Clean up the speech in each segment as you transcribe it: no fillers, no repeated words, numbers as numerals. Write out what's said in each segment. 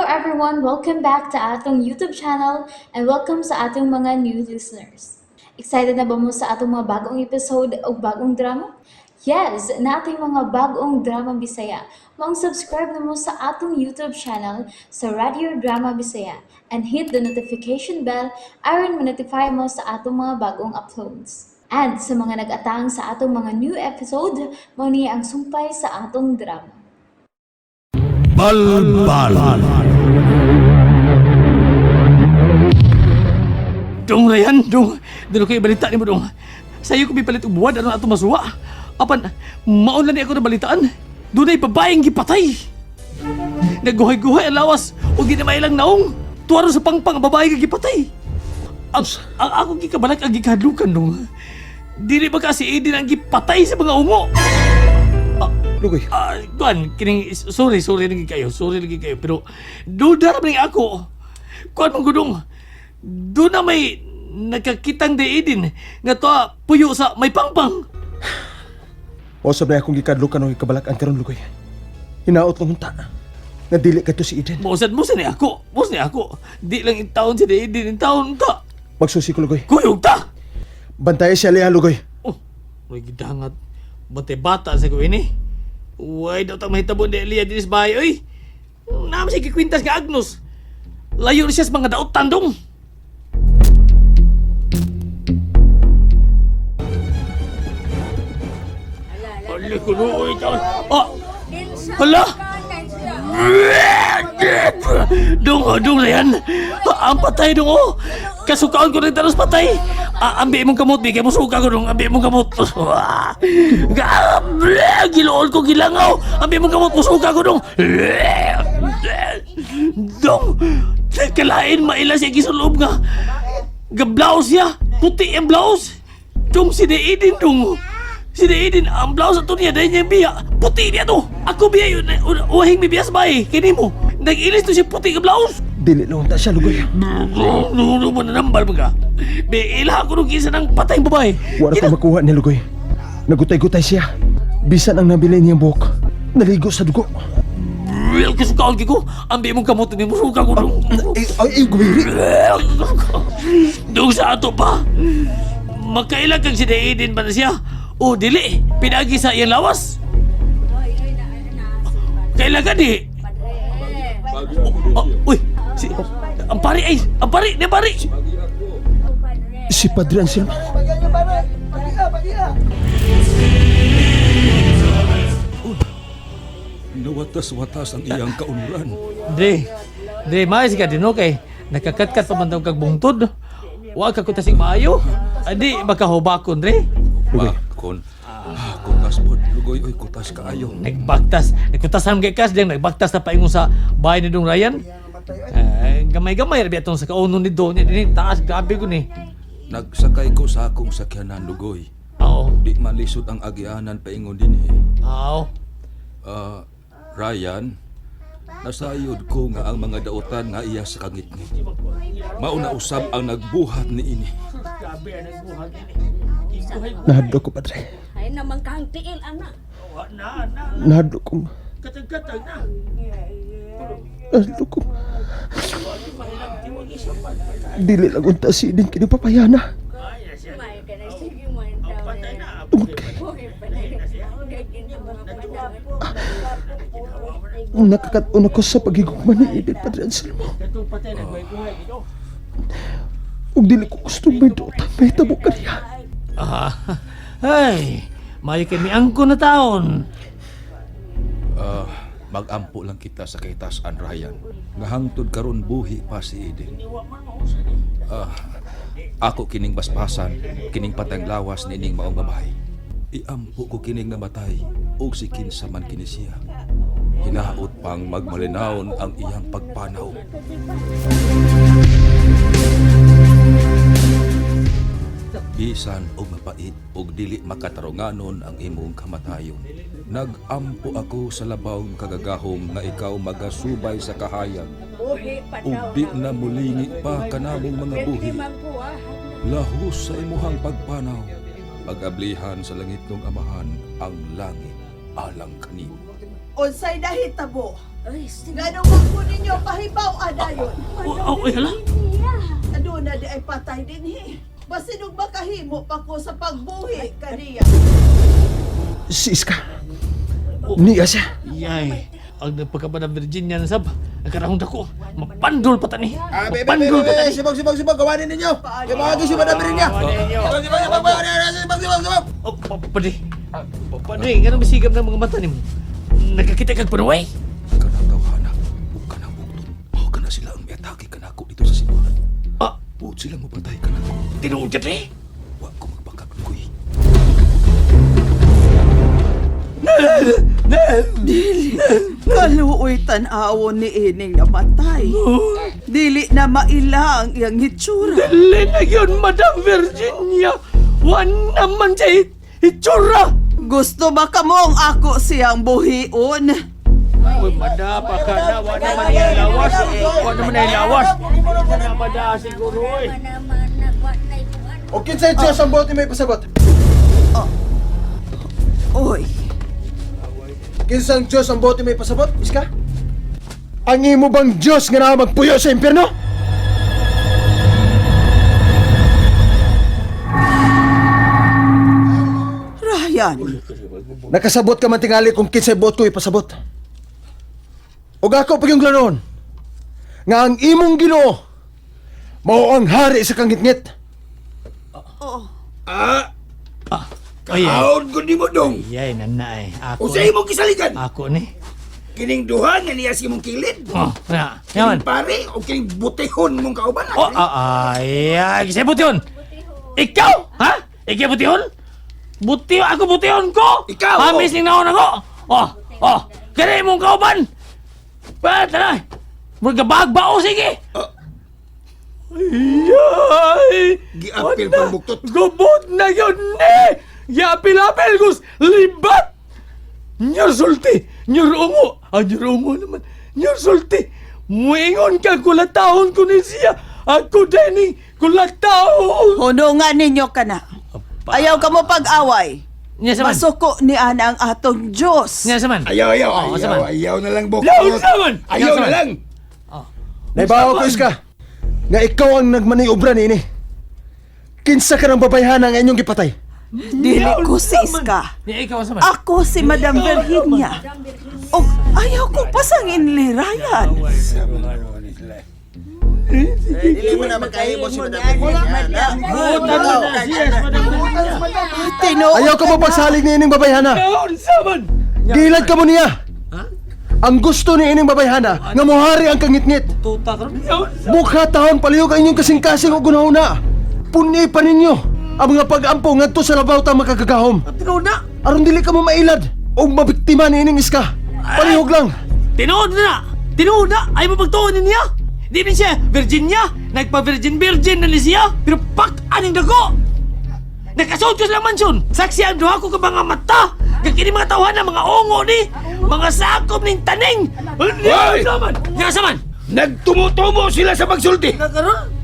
everyone, welcome back to atong YouTube channel and welcome sa atong mga new listeners. Excited na ba mo sa atong mga bagong episode o bagong drama? Yes, na ating mga bagong drama Bisaya. Subscribe na mo sa atong YouTube channel sa Radio Drama Bisaya and hit the notification bell aron ma-notify mo sa atong mga bagong uploads. And sa mga nag-atang sa atong mga new episode, mo niya ang sumpay sa atong drama. Balbal. Dong Ryan, dong kayo balita ni mo dong. Sa'yo ko bipalit ubuan, ano ato masuwa. Apan, maon lang ni ako na balitaan. Doon ay babaeng gipatay. Nagguhay-guhay ang lawas, o di na mailang naong. Tuwaro sa pangpang ang babaeng gipatay. Ang akong gikabalak ang gikadlukan dong. Dili ba kasi Eden ang gipatay sa mga umo? Lugoy. Kuan, sorry lagi kayo, pero duda naman ako. Kuan mong gudong, doon na may nakakitang Eden nga to puyo sa may pangpang. O sabay akong gikadlukan ng ikabalak-an karon Lugoy. Hinaot ng unta nga dili ka to si Eden. Boss ni ako. Di lang in taon si Eden, in taon ta. Magsusi ko Lugoy. Kuyog ta! Bantayan siya liha Lugoy. Oh, may gidangat. Bante bata sa ko ini. Uy, daw tang mahitabo ni Elia dinis bahay, oy. Naman siya kikwintas ka Agnos. Layo na siya sa mga daot tandong. Hala ko uy, taon. Hala! Dong na yan. Ang patay dong, oh. Kasukaan ko rin talos patay. Ambi mong kamot, di. Kaya mo suka ko dong. Ambi mong kamot. Gilool ko gilangaw. Ambi mong kamot, musuka ko dong. Dong, kalain maila siya gisuloob nga. Gablaos siya. Puti ang blaos. Dong, si Eden dong. Si Eden, ang blouse ato niya dahil niya biya. Puti niya to. Ako biya yun. Uhing may biyas ba eh. Kini mo. Nag-ilis to si puti ka blouse. Dili na unta siya Lugoy. Nuno mo na nambal mga. Ila ako nung kisa ng patay babae. Wala ko makuha ni Lugoy. Nagutay-gutay siya. Bisan ang nabili niyang buhok. Naligo sa dugo. Real kasukaan ko. Ambi mong kamot ni musuka ko nung. Ay, gumiri. Doon sa ato pa. Magkailan kang si Eden pa na siya. Oh, dili. Pinagi sa iyang lawas. Kailan ka di? Uy, ang pari. Si Padre Anselmo. Nawatas-watas ang iyang kaunuran. Dre, maayos ka din, okay? Nakakatkat pa man daw kag bungtod. Huwag ka kutasing maayo. Adi, makahubakon, Dre. Bakon. Kutas po. Lugoy, oy, kutas kaayo. Nagkutasan kay Kas, diyang nagbaktas na paingon sa bahay ni Dong Ryan. Gamay-gamay, rabi atong sa kaunon ni Don. Taas, grabe ko ni. Nagsakay ko sa akong sakyanan, Lugoy. Oo. Di malisod ang agianan paingon din eh. Oo. Ryan, nasayod ko nga ang mga dautan nga iya sa kangit ni. Mauna usab ang nagbuhat ni ini. Nahadlo ko Padre. Ay naman kang tiil, anak. Nahadlo ko. Katag-katag na. Nahadlo ko. Dili lang unta si Eden kinapapayana. May ka na sige mo ang tao. Tungod kay Buhay pa na yun. Gagin sa mga padami. nakakatuna ko sa pagigugma ni Eden Padre Anselmo. Ug dili ko gusto may dota may tabo kaniya. Ay, mayo kay miangko na taon. Magampo lang kita sa kaytasan, Ryan. Nga hangtod karon buhi pa si Eden. Ako kining baspasan, kining patang lawas ni ining maong babae. Iampo ko kining namatay o si kinsa man kini siya. Hinaot pang magmalinawon ang iyang pagpanaw. Bisan og mapait og dili makatarunganon ang imong kamatayon. Nagampo ako sa labaw kagagahom nga ikaw magasubay sa kahayag. Buhay pa Ug daw. di na mulingi pa kanamong mga buhi. Lahos sa imuhang pagpanaw. Pag-ablihan sa langit ng amahan ang langit alang kanimo. Unsay dahitabo? Ay, sige. Ganong magpo ninyo ninyo pahibaw adayon. Ay, hala. Aduna di ay patay din Basinog makahimo pa ko sa pagbuhi kaniya. Si Iska. Niya siya. Yay. Ang nagpagkaba ng Virginia na sab. Ang karahong dako. Mapandol pa tani. Mapandol pa tani. Sibag, gawanin ninyo. Ibagi si Madam Rinya. Sibag. Oh, padi. Padi, ganun masigap ng mga mata ni mo. Nagkakita kag panuway. Kanang tawhana ug kanang bugton. Mao kana sila ang miatake kanako dito sa simbahan. Ah, Buot sila mo patay kanako. tinuod ka eh. Wa ko magpakak lugoy. Kaluoy tan-awon ni ining namatay. Dili na maila ang iyang hitsura. Dali na yun, Madam Virginia. Wan naman siya itsura. Gusto ba kamong ako siyang buhion? Uy, madapa ka na. Wan naman yung lawas. Wan naman yung lawas. Wan naman na siguro eh. Naman nagwat na ikuan. O kinsay Diyos ang bote may pasabot. Oy, Kinsang Diyos ang bote may pasabot, Iska? Ang imo bang Diyos nga na magpuyo sa impyerno? Ryan, Nakasabot ka man tingali kung kinsay bot ko ipasabot. O ako pag yung glanon, nga ang imong Ginoo mao ang hari sa kangitngit. Ay, Aon ko ni mo dong. ay, nanay. Ako Usay mo kisaligan. Ako ni. Kining duha nga niya si mong kilid. Oh, na. Yaman. Kining pare o kining butihon mong kauban. Oh, ay, kasi butihon. Ikaw, ha? Ikaw butihon? Butihon, ako butihon ko. Ikaw, Hamis ni naon ako. Kaya mong kauban. Pa, tara. Magkabagbao, sige. Ay, Giapil pang buktot. Gubot na yun, eh! Yapil-apil, Gus! Libat! Nyar sulti! Nyar ungo! Nyar ungo naman! Nyar sulti! Muingon ka, kulatahon ko ni siya! Ako din kulatahon! hunungan ninyo ka na. Ayaw ka mo pag-away. Nya saman! Masuko ni ana ang atong Diyos. Nya saman! Ayaw, saman. ayaw na lang buktot. Yaw saman! Ayaw na lang. Naibawa ko, Iska, nga ikaw ang nagmaniobra ni ini. Kinsa ka ng babayhana nga inyong gipatay? Dili ko si Iska. Nya ikaw saman! Ako si Madam Virginia. O ayaw ko pasangin ni Ryan. Dili mo na magkahimo si Madam Tino, Ayaw ka mo pagsalig ni ining babayhana. Yaw saman! Gilad ka mo niya. Ang gusto ni ining babayhana nga mohari ang kangitngit. Tuta ka rin! Yaw saman! Bukha taon palihog ang inyong kasing-kasing o gunahuna. Puni pa ninyo ang mga pag-ampo ngadto sa labaw ta makagagahom. Tinuna! Aron dili ka mo mailad o mabiktima ni ining Iska. Palihog lang. Tinood na! Tinood na! Ay mapagtuon niya! Di rin siya Virginia! Nagpa-virgin na ni siya! Pero aning dago! Nakasuot ko sa mansyon! Saksi ang duha ko ka mga mata! Kagkini mga tawhan na mga ongo ni! Mga sakop ning taning! Hoy! Nga saman! Nagtumutubo sila sa pagsulti. Nagkaroon!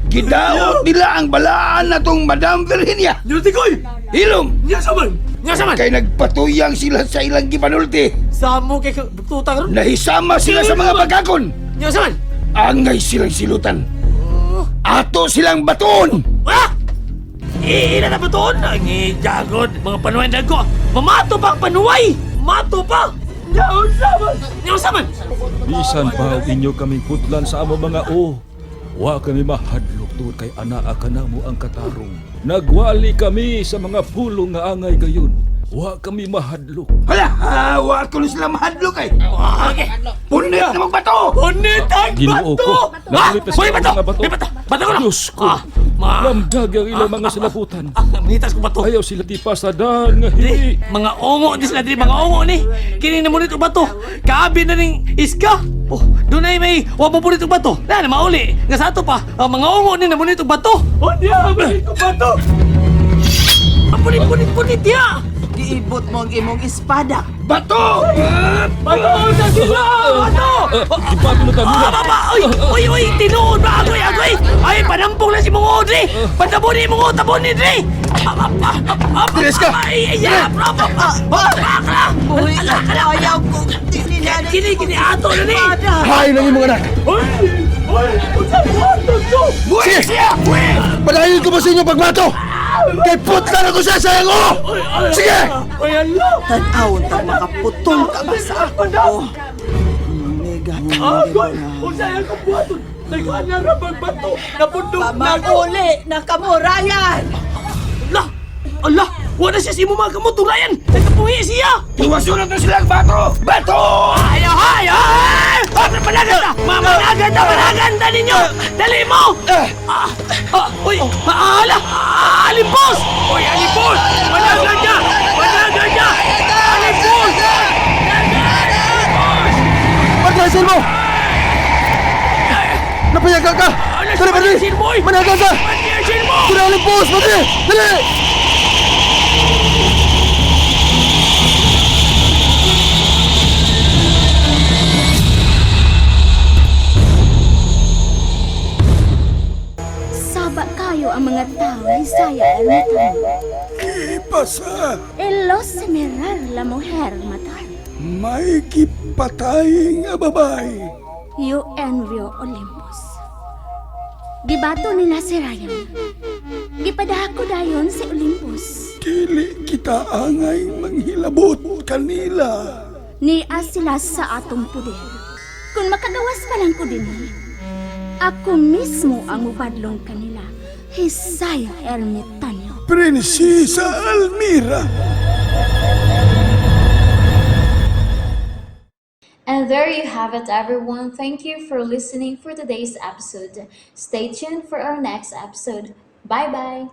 Gidaot nila ang balaan na tong Madam Virginia. Nilutikoy! Hilom, Nga saman! Nga saman! kay nagpatuyang sila sa ilang gipanulti. Samo kay tuta karon! Nahisama sila sa mga pagkakon. Nga saman! Angay silang silutan. Ato silang batoon. Ah! Ina na ba doon? Ang igagod! Mga panuway na ko! Mamato pa ang panuway! Mato pa! Nga saman! Nga saman! Bisan pa inyo kaming putlan sa amo mga o. Wa kami mahadlok tungod kay anaa kanamo ang katarong. Nagwali kami sa mga pulong nga angay gayon. Wa kami mahadlok. Hala, wa ko na sila mahadlok ay. Okay! Punit na magbato. Punit ang Ginoo bato! ko, nakulit na Hoy, sa bato! mga bato. May bato! Bato ko na! Diyos ko, lamdag ang ilang mga salaputan. Manitas ko bato! Ayaw sila di pasadan nga Di, hili. mga ongo di sila, di mga ongo ni. Kini na mo nito bato. Kaabi na ning iska. Oh, doon ay may wabo po nito bato. Na mauli. Nga sa ato pa, ang mga ongo ni na mo nito bato. Oh, diya, ko bato. Ang punit-punit-punit diya. iibot mo ang imong espada. Bato! Bato na sila! Bato! Ipato na tayo na. Baba! Uy! Tinuod ba? Agoy! Ay, panampong lang si mong Audrey! Pantabuni mong tabuni, Dre! Bilis ka! Ay! Uy, ayaw ko. Kini ato na ni! Hain ang imong anak! Sige! Palayin ko ba sa inyo pagbato? Kay putla na ko siya, sayang ko! Sige! Tanawon ta makaputol ka ba sa ako? Mega Usayan ko buhaton! Nagkanya na magbato! Napundok Pamaguli na kamurayan! Allah! Wala siya si mo mga kamutulayan! Nagkapuhi siya! Iwasunod na sila ang bato! Bato! Ayaw! Managanda ninyo! Dali mo! Uy! Alipos! Uy, Alipos! Managanda! Alipos! Paglasin mo! Napayagan ka! Dali, Padre! Managan ka! Kuna ang limpos! Padre! Dali! Saba kayo ang mga tao ni Saya Ermitan. Ipasa! Elos semerar la mujer matar. May kipatay nga babae. You envio Olympus. Gibato nila si Ryan. Gipadako dayon si Olympus. Dili kita angay manghilabot kanila. Niya sila sa atong puder. Kung makagawas pa lang ko din, ako mismo ang mubadlong kanila. Hisaya Ermitanyo. Prinsesa Almira. And there you have it, everyone. Thank you for listening for today's episode. Stay tuned for our next episode. Bye-bye.